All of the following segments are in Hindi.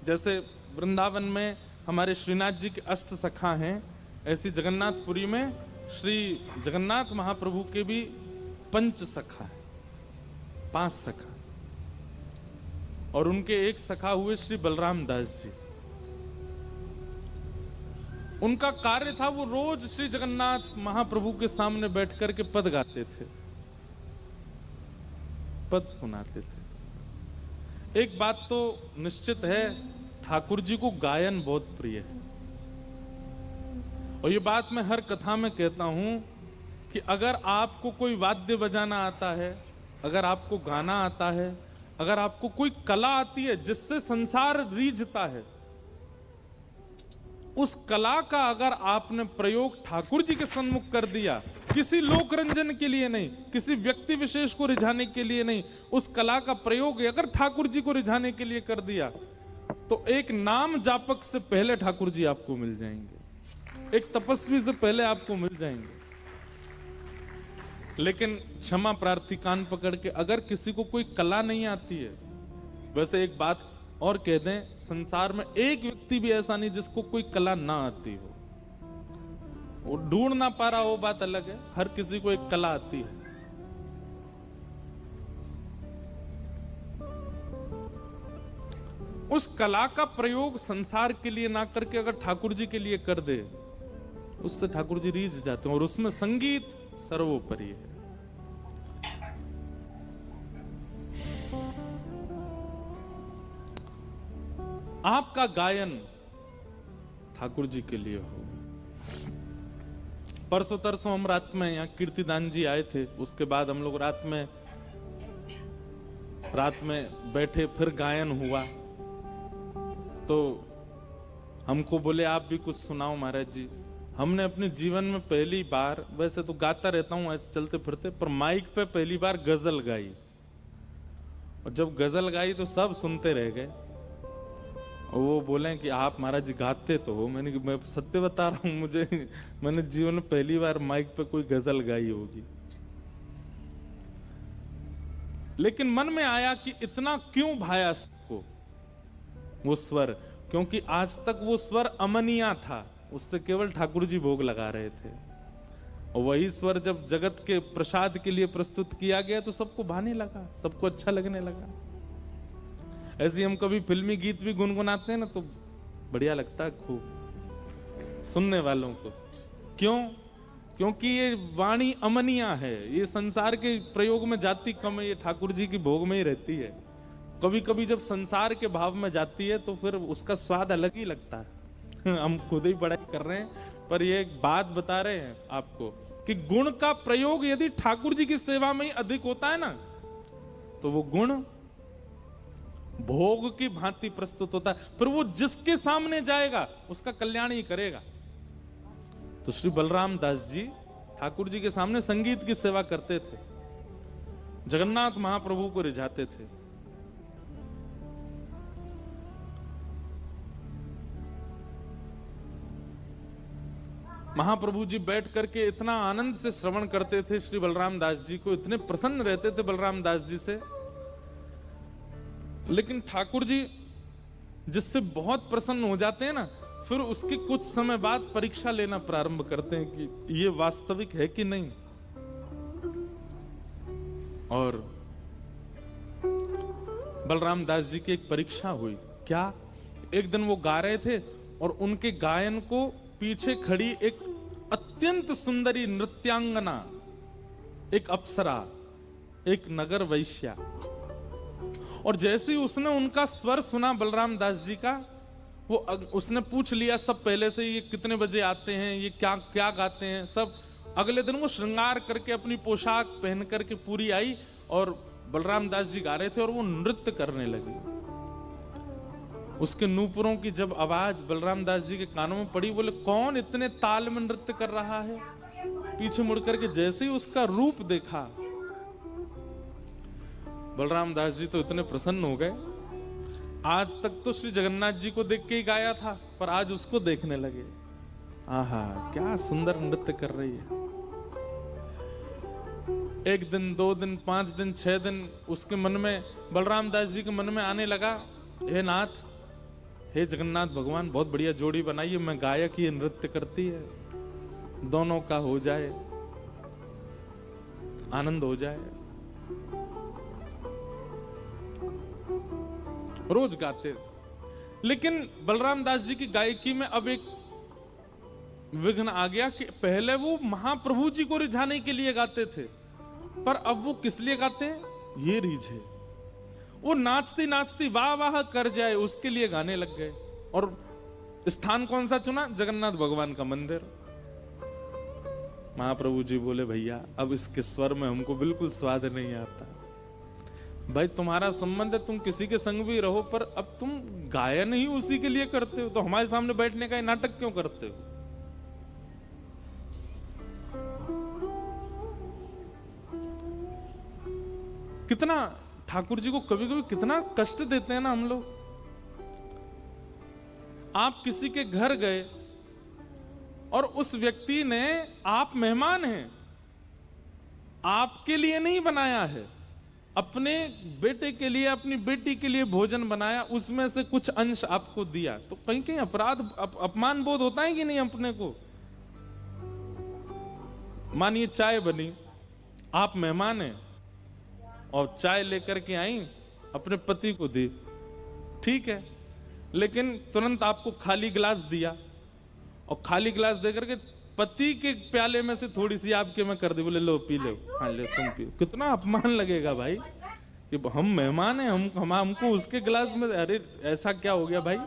जैसे वृंदावन में हमारे श्रीनाथ जी के अष्ट सखा हैं, ऐसी जगन्नाथपुरी में श्री जगन्नाथ महाप्रभु के भी पंच सखा है, 5 सखा, और उनके एक सखा हुए श्री बलराम दास जी। उनका कार्य था वो रोज श्री जगन्नाथ महाप्रभु के सामने बैठ कर के पद गाते थे, पद सुनाते थे। एक बात तो निश्चित है, ठाकुर जी को गायन बहुत प्रिय है, और ये बात मैं हर कथा में कहता हूं कि अगर आपको कोई वाद्य बजाना आता है, अगर आपको गाना आता है, अगर आपको कोई कला आती है जिससे संसार रीझता है, उस कला का अगर आपने प्रयोग ठाकुर जी के सन्मुख कर दिया, किसी लोक रंजन के लिए नहीं, किसी व्यक्ति विशेष को रिझाने के लिए नहीं, उस कला का प्रयोग अगर ठाकुर जी को रिझाने के लिए कर दिया, तो एक नाम जापक से पहले ठाकुर जी आपको मिल जाएंगे, एक तपस्वी से पहले आपको मिल जाएंगे। लेकिन क्षमा प्रार्थी कान पकड़ के, अगर किसी को कोई कला नहीं आती है, वैसे एक बात और कह दें, संसार में एक व्यक्ति भी ऐसा नहीं जिसको कोई कला ना आती हो, वो ढूंढ ना पा रहा, वो बात अलग है, हर किसी को एक कला आती है। उस कला का प्रयोग संसार के लिए ना करके अगर ठाकुर जी के लिए कर दे, उससे ठाकुर जी रीझ जाते हैं, और उसमें संगीत सर्वोपरि है। आपका गायन ठाकुर जी के लिए हो। परसों तरसों हम रात में यहाँ कीर्तिदान जी आए थे, उसके बाद हम लोग रात में बैठे, फिर गायन हुआ, तो हमको बोले आप भी कुछ सुनाओ महाराज जी। हमने अपने जीवन में पहली बार, वैसे तो गाता रहता हूँ ऐसे चलते फिरते, पर माइक पे पहली बार गजल गाई, और जब गजल गाई तो सब सुनते रह गए, और वो बोले कि आप महाराज जी गाते तो हो। मैं सत्य बता रहा हूँ, मैंने जीवन में पहली बार माइक पे कोई गजल गाई होगी। लेकिन मन में आया कि इतना क्यों भाया सबको वो स्वर, क्योंकि आज तक वो स्वर अमनिया था, उससे केवल ठाकुर जी भोग लगा रहे थे, और वही स्वर जब जगत के प्रसाद के लिए प्रस्तुत किया गया तो सबको भाने लगा, सबको अच्छा लगने लगा। ऐसे हम कभी फिल्मी गीत भी गुनगुनाते हैं ना, तो बढ़िया लगता है खूब सुनने वालों को। क्यों? क्योंकि ये वाणी अमनिया है, ये संसार के प्रयोग में जाती कम है, ये ठाकुर जी की भोग में ही रहती है। कभी कभी जब संसार के भाव में जाती है तो फिर उसका स्वाद अलग ही लगता है। हम खुद ही पढ़ाई कर रहे हैं, पर ये एक बात बता रहे हैं आपको कि गुण का प्रयोग यदि ठाकुर जी की सेवा में ही अधिक होता है ना, तो वो गुण भोग की भांति प्रस्तुत होता है, फिर वो जिसके सामने जाएगा उसका कल्याण ही करेगा। तो श्री बलराम दास जी ठाकुर जी के सामने संगीत की सेवा करते थे, जगन्नाथ महाप्रभु को रिझाते थे। महाप्रभु जी बैठ करके इतना आनंद से श्रवण करते थे श्री बलराम दास जी को, इतने प्रसन्न रहते थे बलराम दास जी से। लेकिन ठाकुर जी जिससे बहुत प्रसन्न हो जाते हैं ना, फिर उसके कुछ समय बाद परीक्षा लेना प्रारंभ करते हैं कि ये वास्तविक है कि नहीं। और बलराम दास जी की एक परीक्षा हुई। क्या? एक दिन वो गा रहे थे और उनके गायन को पीछे खड़ी एक अत्यंत सुंदरी नृत्यांगना, एक अप्सरा, एक नगर वैश्या, और जैसे ही उसने उनका स्वर सुना बलराम दास जी का, वो उसने पूछ लिया सब पहले से, ये कितने बजे आते हैं, ये क्या क्या गाते हैं सब। अगले दिन वो श्रृंगार करके अपनी पोशाक पहन करके पूरी आई, और बलराम दास जी गा रहे थे और वो नृत्य करने लगी। उसके नूपुरों की जब आवाज बलराम दास जी के कानों में पड़ी, बोले कौन इतने ताल में नृत्य कर रहा है। पीछे मुड़ करके जैसे ही उसका रूप देखा, बलराम दास जी तो इतने प्रसन्न हो गए। आज तक तो श्री जगन्नाथ जी को देख के ही गाया था, पर आज उसको देखने लगे। आहा, क्या सुंदर नृत्य कर रही है। 1 दिन, 2 दिन, 5 दिन, 6 दिन उसके मन में, बलराम दास जी के मन में आने लगा, हे नाथ, हे जगन्नाथ भगवान बहुत बढ़िया जोड़ी बनाई है, मैं गायक, ये नृत्य करती है, दोनों का हो जाए, आनंद हो जाए। रोज गाते। लेकिन बलराम दास जी की गायकी में अब एक विघ्न आ गया कि पहले वो महाप्रभु जी को रिझाने के लिए गाते थे, पर अब वो किस लिए गाते हैं? ये रीझे। वो नाचती नाचती वाह वाह कर जाए उसके लिए गाने लग गए। और स्थान कौन सा चुना? जगन्नाथ भगवान का मंदिर। महाप्रभु जी बोले भैया अब इसके स्वर में हमको बिल्कुल स्वाद नहीं आता। भाई तुम्हारा संबंध है, तुम किसी के संग भी रहो, पर अब तुम गायन ही उसी के लिए करते हो, तो हमारे सामने बैठने का नाटक क्यों करते हो? कितना ठाकुर जी को कभी कभी कितना कष्ट देते हैं ना हम लोग। आप किसी के घर गए और उस व्यक्ति ने, आप मेहमान हैं, आपके लिए नहीं बनाया है, अपने बेटे के लिए, अपनी बेटी के लिए भोजन बनाया, उसमें से कुछ अंश आपको दिया, तो कहीं कहीं अपराध अपमान बोध होता है कि नहीं अपने को? मानिए चाय बनी, आप मेहमान हैं और चाय लेकर के आई, अपने पति को दी, ठीक है, लेकिन तुरंत आपको खाली गिलास दिया और खाली गिलास देकर के पति के प्याले में से थोड़ी सी आपके में कर दी, बोले लो पी लो, हाँ ले तुम पियो। कितना अपमान लगेगा भाई कि हम मेहमान हैं, हमको उसके गिलास में, अरे ऐसा क्या हो गया भाई?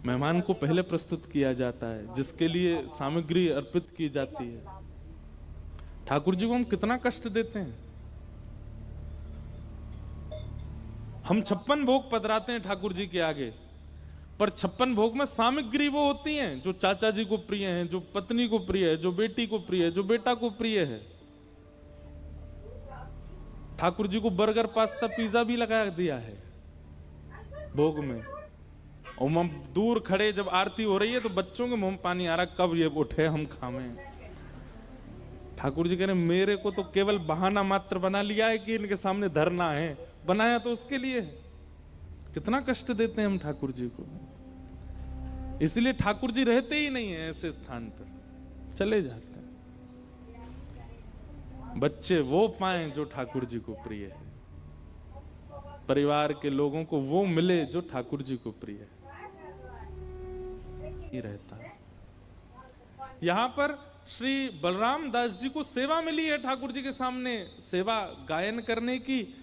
मेहमान को पहले प्रस्तुत किया जाता है, जिसके लिए सामग्री अर्पित की जाती है। ठाकुर जी को हम कितना कष्ट देते हैं। हम 56 भोग पधराते हैं ठाकुर जी के आगे, पर 56 भोग में सामग्री वो होती हैं जो चाचा जी को प्रिय है, जो पत्नी को प्रिय है, जो बेटी को प्रिय है, जो बेटा को प्रिय है। ठाकुर जी को बर्गर, पास्ता, पिज्जा भी लगा दिया है भोग में। और हम दूर खड़े, जब आरती हो रही है तो बच्चों के मुंह में पानी आ रहा, कब ये उठे हम खावे। ठाकुर जी कह रहे मेरे को तो केवल बहाना मात्र बना लिया है कि इनके सामने धरना है, बनाया तो उसके लिए है। कितना कष्ट देते हैं हम ठाकुर जी को। इसलिए ठाकुर जी रहते ही नहीं है ऐसे स्थान पर, चले जाते हैं। बच्चे वो पाएं जो ठाकुर जी को प्रिय है, परिवार के लोगों को वो मिले जो ठाकुर जी को प्रिय है, ही रहता है। यहां पर श्री बलराम दास जी को सेवा मिली है ठाकुर जी के सामने, सेवा गायन करने की,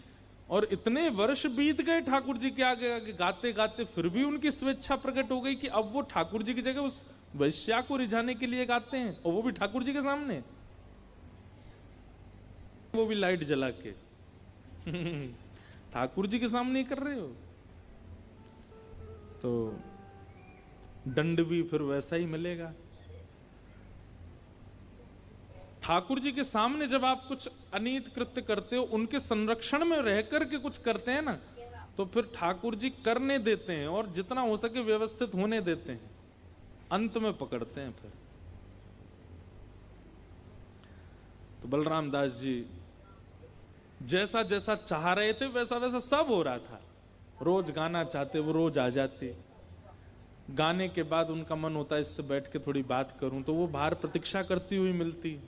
और इतने वर्ष बीत गए ठाकुर जी के आगे आगे गाते गाते, फिर भी उनकी स्वेच्छा प्रकट हो गई कि अब वो ठाकुर जी की जगह उस वैश्या को रिझाने के लिए गाते हैं, और वो भी ठाकुर जी के सामने, वो भी लाइट जला के। ठाकुर जी के सामने ही कर रहे हो, तो दंड भी फिर वैसा ही मिलेगा। ठाकुर जी के सामने जब आप कुछ अनीत कृत्य करते हो, उनके संरक्षण में रह करके कुछ करते हैं ना, तो फिर ठाकुर जी करने देते हैं और जितना हो सके व्यवस्थित होने देते हैं, अंत में पकड़ते हैं फिर। तो बलराम दास जी जैसा जैसा चाह रहे थे वैसा वैसा सब हो रहा था। रोज गाना चाहते, वो रोज आ जाते। गाने के बाद उनका मन होता है इससे बैठ के थोड़ी बात करूं, तो वो बाहर प्रतीक्षा करती हुई मिलती,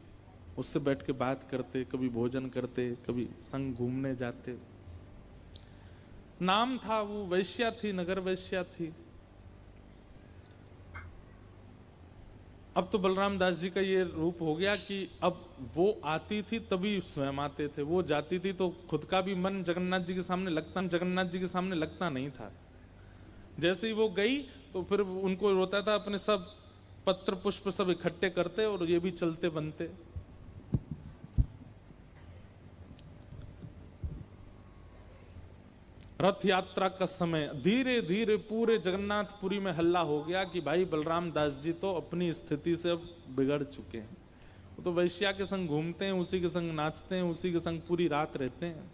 उससे बैठ के बात करते, कभी भोजन करते, कभी संग घूमने जाते। नाम था, वो वैश्या थी, नगर वैश्या थी। अब तो बलराम दास जी का ये रूप हो गया कि अब वो आती थी तभी स्वयं आते थे, वो जाती थी तो खुद का भी मन जगन्नाथ जी के सामने लगता नहीं था। जैसे ही वो गई तो फिर उनको रोता था, अपने सब पत्र पुष्प सब इकट्ठे करते और ये भी चलते बनते। रथ यात्रा का समय धीरे धीरे पूरे जगन्नाथपुरी में हल्ला हो गया कि भाई बलराम दास जी तो अपनी स्थिति से अब बिगड़ चुके हैं। वो तो वैश्या के संग घूमते हैं, उसी के संग नाचते हैं, उसी के संग पूरी रात रहते हैं।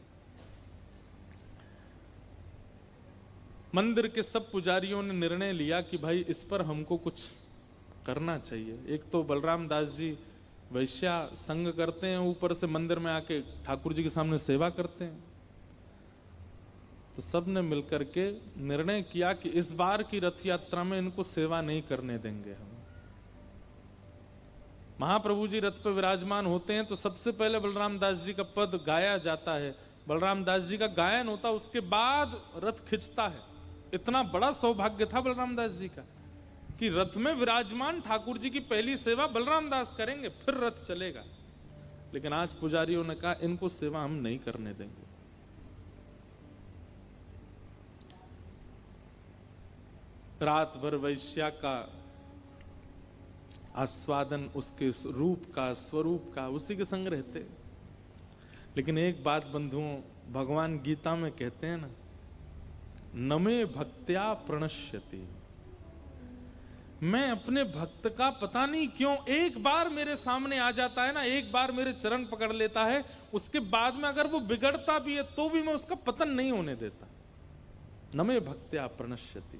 मंदिर के सब पुजारियों ने निर्णय लिया कि भाई इस पर हमको कुछ करना चाहिए। एक तो बलराम दास जी वैश्या संग करते हैं, ऊपर से मंदिर में आके ठाकुर जी के सामने सेवा करते हैं। तो सब ने मिलकर के निर्णय किया कि इस बार की रथ यात्रा में इनको सेवा नहीं करने देंगे हम। महाप्रभु जी रथ पर विराजमान होते हैं तो सबसे पहले बलराम दास जी का पद गाया जाता है, बलराम दास जी का गायन होता है, उसके बाद रथ खिंचता है। इतना बड़ा सौभाग्य था बलराम दास जी का कि रथ में विराजमान ठाकुर जी की पहली सेवा बलराम दास करेंगे, फिर रथ चलेगा। लेकिन आज पुजारियों ने कहा इनको सेवा हम नहीं करने देंगे। रात भर वैश्या का आस्वादन, उसके रूप का, स्वरूप का, उसी के संग रहते। लेकिन एक बात बंधुओं, भगवान गीता में कहते हैं ना, नमे भक्त्या प्रणश्यति, मैं अपने भक्त का पता नहीं क्यों एक बार मेरे सामने आ जाता है ना, एक बार मेरे चरण पकड़ लेता है, उसके बाद में अगर वो बिगड़ता भी है तो भी मैं उसका पतन नहीं होने देता। नमे भक्त्या प्रणश्यति।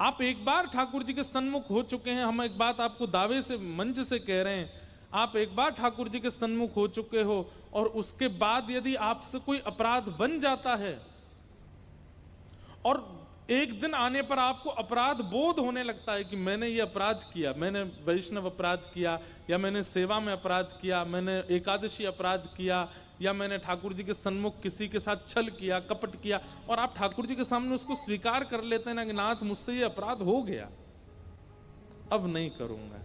आप एक बार ठाकुर जी के सन्मुख हो चुके हैं, हम एक बात आपको दावे से मंच से कह रहे हैं, आप एक बार ठाकुर जी के सन्मुख हो चुके हो और उसके बाद यदि आपसे कोई अपराध बन जाता है और एक दिन आने पर आपको अपराध बोध होने लगता है कि मैंने ये अपराध किया, मैंने वैष्णव अपराध किया, या मैंने सेवा में अपराध किया, मैंने एकादशी अपराध किया, या मैंने ठाकुर जी के सन्मुख किसी के साथ छल किया, कपट किया, और आप ठाकुर जी के सामने उसको स्वीकार कर लेते हैं ना कि नाथ मुझसे ये अपराध हो गया, अब नहीं करूंगा।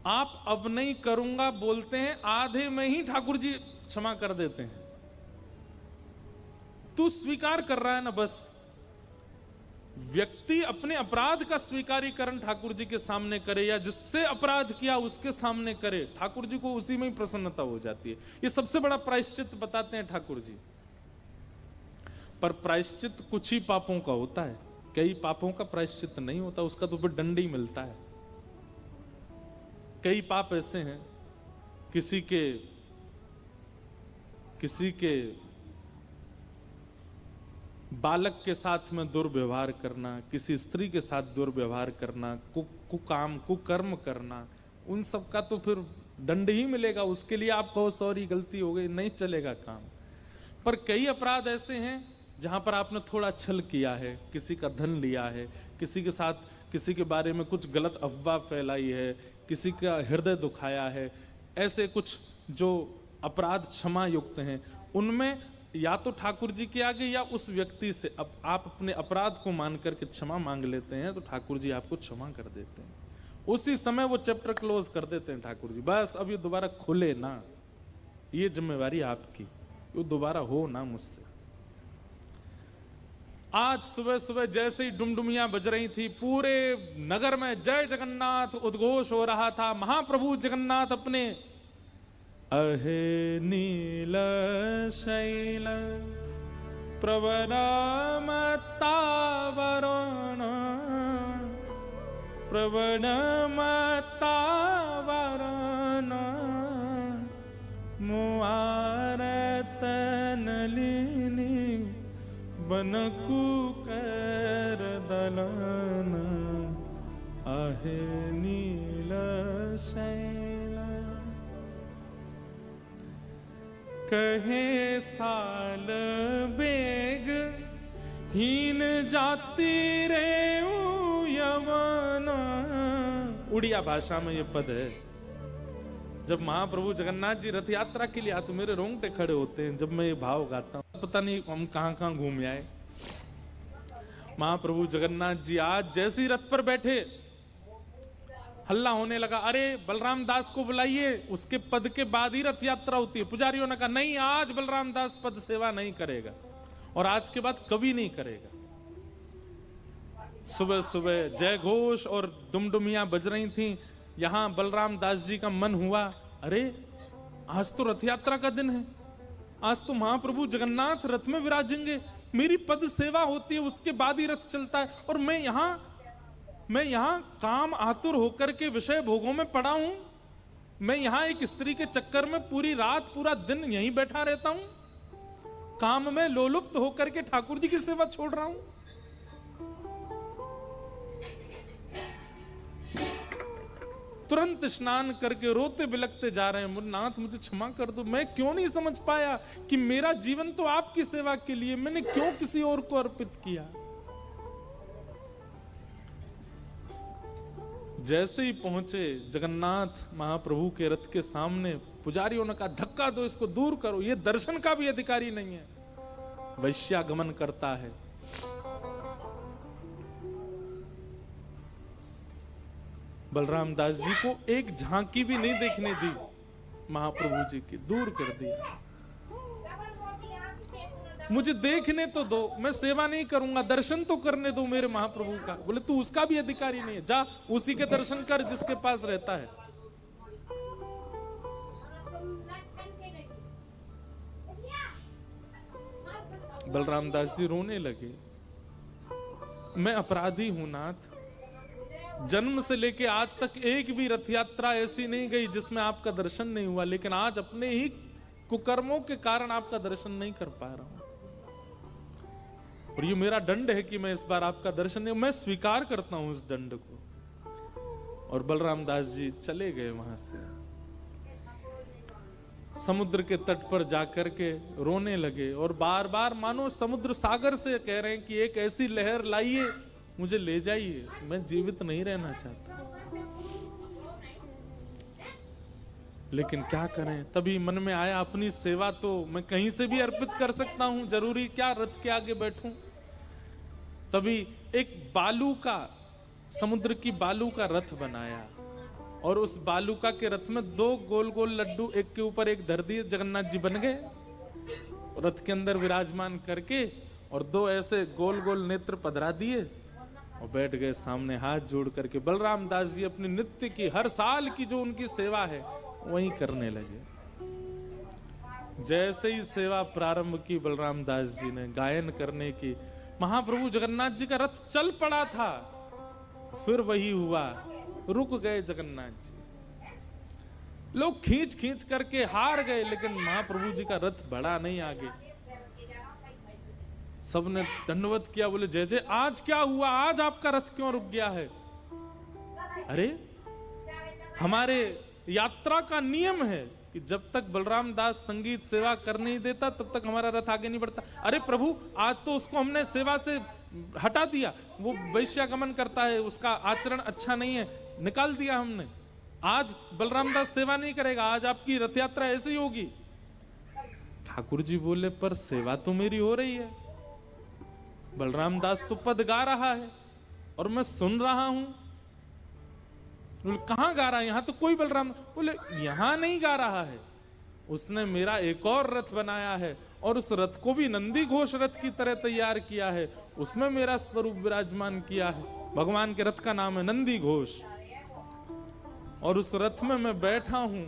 आप अब नहीं करूंगा बोलते हैं, आधे में ही ठाकुर जी क्षमा कर देते हैं। तू स्वीकार कर रहा है ना, बस। व्यक्ति अपने अपराध का स्वीकारीकरण ठाकुर जी के सामने करे या जिससे अपराध किया उसके सामने करे, ठाकुर जी को उसी में ही प्रसन्नता हो जाती है। ये सबसे बड़ा प्रायश्चित बताते हैं ठाकुर जी। पर प्रायश्चित कुछ ही पापों का होता है, कई पापों का प्रायश्चित नहीं होता, उसका तो फिर दंड ही मिलता है। कई पाप ऐसे हैं, किसी के बालक के साथ में दुर्व्यवहार करना, किसी स्त्री के साथ दुर्व्यवहार करना, कुकाम कुकर्म करना, उन सब का तो फिर दंड ही मिलेगा। उसके लिए आप कहो सॉरी गलती हो गई, नहीं चलेगा काम। पर कई अपराध ऐसे हैं जहां पर आपने थोड़ा छल किया है, किसी का धन लिया है, किसी के साथ किसी के बारे में कुछ गलत अफवाह फैलाई है, किसी का हृदय दुखाया है, ऐसे कुछ जो अपराध क्षमा युक्त हैं, उनमें या तो ठाकुर जी के आगे या उस व्यक्ति से अब आप अपने अपराध को मान करके क्षमा मांग लेते हैं तो ठाकुर जी आपको क्षमा कर देते हैं। उसी समय वो चैप्टर क्लोज कर देते हैं ठाकुर जी, बस अब ये दोबारा खुले ना, ये जिम्मेवारी आपकी, वो दोबारा हो ना मुझसे। आज सुबह सुबह जैसे ही डुमडुमियां बज रही थी, पूरे नगर में जय जगन्नाथ उद्घोष हो रहा था। महाप्रभु जगन्नाथ अपने अहे नील शैल प्रवणमतावरण प्रवणमतावरण मुआरतनलिनी बनकु कर दलन आहे नील शैल। कहे साल बेग हीन जाति रे यवन। उड़िया भाषा में ये पद है। जब महाप्रभु जगन्नाथ जी रथ यात्रा के लिए आते, मेरे रोंगटे खड़े होते हैं जब मैं ये भाव गाता हूँ। पता नहीं हम कहां कहां घूम आए। महाप्रभु जगन्नाथ जी आज जैसे ही रथ पर बैठे, हल्ला होने लगा, अरे बलराम दास को बुलाइए, उसके पद के बाद ही रथ यात्रा होती है। पुजारियों ने कहा नहीं, आज बलराम दास पद सेवा नहीं करेगा और आज के बाद कभी नहीं करेगा। सुबह सुबह जय घोष और डुमडुमियां बज रही थी। यहां बलराम दास जी का मन हुआ, अरे आज तो रथ यात्रा का दिन है, आज तो महाप्रभु जगन्नाथ रथ में विराजेंगे, मेरी पद सेवा होती है, उसके बाद ही रथ चलता है, और मैं यहां काम आतुर होकर के विषय भोगों में पड़ा हूं। मैं यहां एक स्त्री के चक्कर में पूरी रात पूरा दिन यहीं बैठा रहता हूं, काम में लोलुप्त होकर के ठाकुर जी की सेवा छोड़ रहा हूं। तुरंत स्नान करके रोते बिलखते जा रहे हैं, नाथ मुझे क्षमा कर दो, मैं क्यों नहीं समझ पाया कि मेरा जीवन तो आपकी सेवा के लिए, मैंने क्यों किसी और को अर्पित किया। जैसे ही पहुंचे जगन्नाथ महाप्रभु के रथ के सामने, पुजारियों ने कहा धक्का दो, इसको दूर करो, ये दर्शन का भी अधिकारी नहीं है, वैश्यागमन करता है। बलराम दास जी को एक झांकी भी नहीं देखने दी महाप्रभु जी की, दूर कर दिया। मुझे देखने तो दो, मैं सेवा नहीं करूंगा, दर्शन तो करने दो मेरे महाप्रभु का। बोले तू उसका भी अधिकारी नहीं है, जा उसी के दर्शन कर जिसके पास रहता है। बलराम दास जी रोने लगे, मैं अपराधी हूं नाथ, जन्म से लेके आज तक एक भी रथ यात्रा ऐसी नहीं गई जिसमें आपका दर्शन नहीं हुआ, लेकिन आज अपने ही कुकर्मों के कारण आपका दर्शन नहीं कर पा रहा हूं, और ये मेरा दंड है कि मैं इस बार आपका दर्शन नहीं, मैं स्वीकार करता हूं इस दंड को। और बलराम दास जी चले गए वहां से, समुद्र के तट पर जाकर के रोने लगे, और बार बार मानो समुद्र सागर से कह रहे हैं कि एक ऐसी लहर लाइए, मुझे ले जाइए, मैं जीवित नहीं रहना चाहता। लेकिन क्या करें, तभी मन में आया अपनी सेवा तो मैं कहीं से भी अर्पित कर सकता हूं, जरूरी क्या रथ के आगे बैठूं। तभी एक बालू का, समुद्र की बालू का रथ बनाया, और उस बालूका के रथ में 2 गोल गोल लड्डू एक के ऊपर एक धर दिए, जगन्नाथ जी बन गए रथ के अंदर विराजमान करके, और 2 ऐसे गोल गोल नेत्र पधरा दिए और बैठ गए सामने हाथ जोड़ करके। बलराम दास जी अपनी नित्य की, हर साल की जो उनकी सेवा है वही करने लगे। जैसे ही सेवा प्रारंभ की बलराम दास जी ने गायन करने की, महाप्रभु जगन्नाथ जी का रथ चल पड़ा था, फिर वही हुआ, रुक गए जगन्नाथ जी। लोग खींच खींच करके हार गए, लेकिन महाप्रभु जी का रथ बढ़ा नहीं आगे। सबने दंडवत किया, बोले जय जय, आज क्या हुआ, आज आपका रथ क्यों रुक गया है? अरे हमारे यात्रा का नियम है कि जब तक बलराम दास संगीत सेवा कर नहीं देता तब तक हमारा रथ आगे नहीं बढ़ता। अरे प्रभु, आज तो उसको हमने सेवा से हटा दिया, वो वैश्यागमन करता है, उसका आचरण अच्छा नहीं है, निकाल दिया हमने, आज बलराम दास सेवा नहीं करेगा, आज आपकी रथ यात्रा ऐसे ही होगी। ठाकुर जी बोले पर सेवा तो मेरी हो रही है, बलराम दास तो पद गा रहा है और मैं सुन रहा हूं। कहां गा रहा है? यहां तो कोई बलराम, बोले यहां नहीं गा रहा है, उसने मेरा एक और रथ बनाया है और उस रथ को भी नंदी घोष रथ की तरह तैयार किया है, उसमें मेरा स्वरूप विराजमान किया है। भगवान के रथ का नाम है नंदी घोष, और उस रथ में मैं बैठा हूं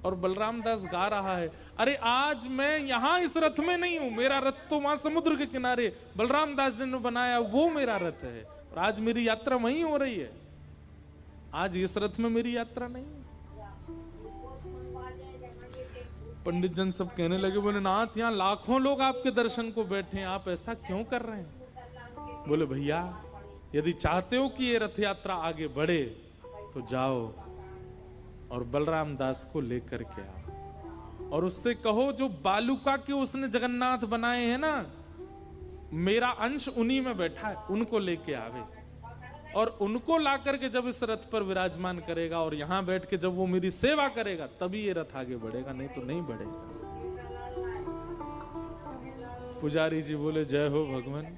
और बलराम दास गा रहा है। अरे आज मैं यहां इस रथ में नहीं हूं, मेरा रथ तो वहां समुद्र के किनारे बलराम दास जी ने बनाया, वो मेरा रथ है, और आज मेरी यात्रा वहीं हो रही है, आज इस रथ में मेरी यात्रा नहीं है। पंडित जन सब कहने लगे, बोले नाथ यहाँ लाखों लोग आपके दर्शन को बैठे हैं, आप ऐसा क्यों कर रहे हैं? बोले भैया, यदि चाहते हो कि ये रथ यात्रा आगे बढ़े तो जाओ और बलराम दास को लेकर के आओ, और उससे कहो जो बालूका के उसने जगन्नाथ बनाए हैं ना, मेरा अंश उन्हीं में बैठा है, उनको लेके आवे, और उनको ला करके जब इस रथ पर विराजमान करेगा और यहां बैठ के जब वो मेरी सेवा करेगा तभी ये रथ आगे बढ़ेगा, नहीं तो नहीं बढ़ेगा। पुजारी जी बोले जय हो भगवान,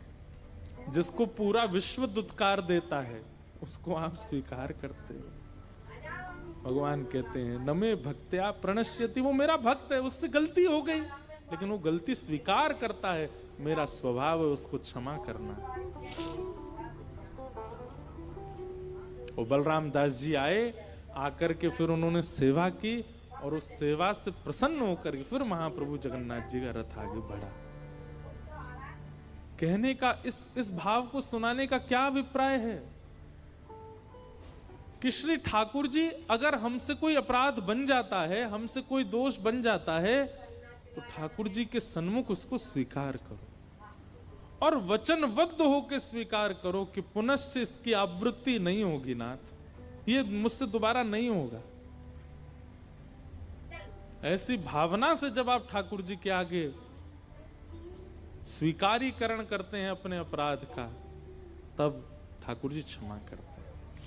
जिसको पूरा विश्व दुत्कार देता है उसको आप स्वीकार करते हो। भगवान कहते हैं नमे भक्त्या प्रणश्यति, वो मेरा भक्त है, उससे गलती हो गई लेकिन वो गलती स्वीकार करता है, मेरा स्वभाव है उसको क्षमा करना। वो बलराम दास जी आए, आकर के फिर उन्होंने सेवा की, और उस सेवा से प्रसन्न होकर के फिर महाप्रभु जगन्नाथ जी का रथ आगे बढ़ा। कहने का इस भाव को सुनाने का क्या अभिप्राय है कि श्री ठाकुर जी अगर हमसे कोई अपराध बन जाता है, हमसे कोई दोष बन जाता है, तो ठाकुर जी के सन्मुख उसको स्वीकार करो और वचनबद्ध होकर स्वीकार करो कि पुनश्च इसकी आवृत्ति नहीं होगी नाथ, ये मुझसे दोबारा नहीं होगा। ऐसी भावना से जब आप ठाकुर जी के आगे स्वीकारीकरण करते हैं अपने अपराध का, तब ठाकुर जी क्षमा करते हैं।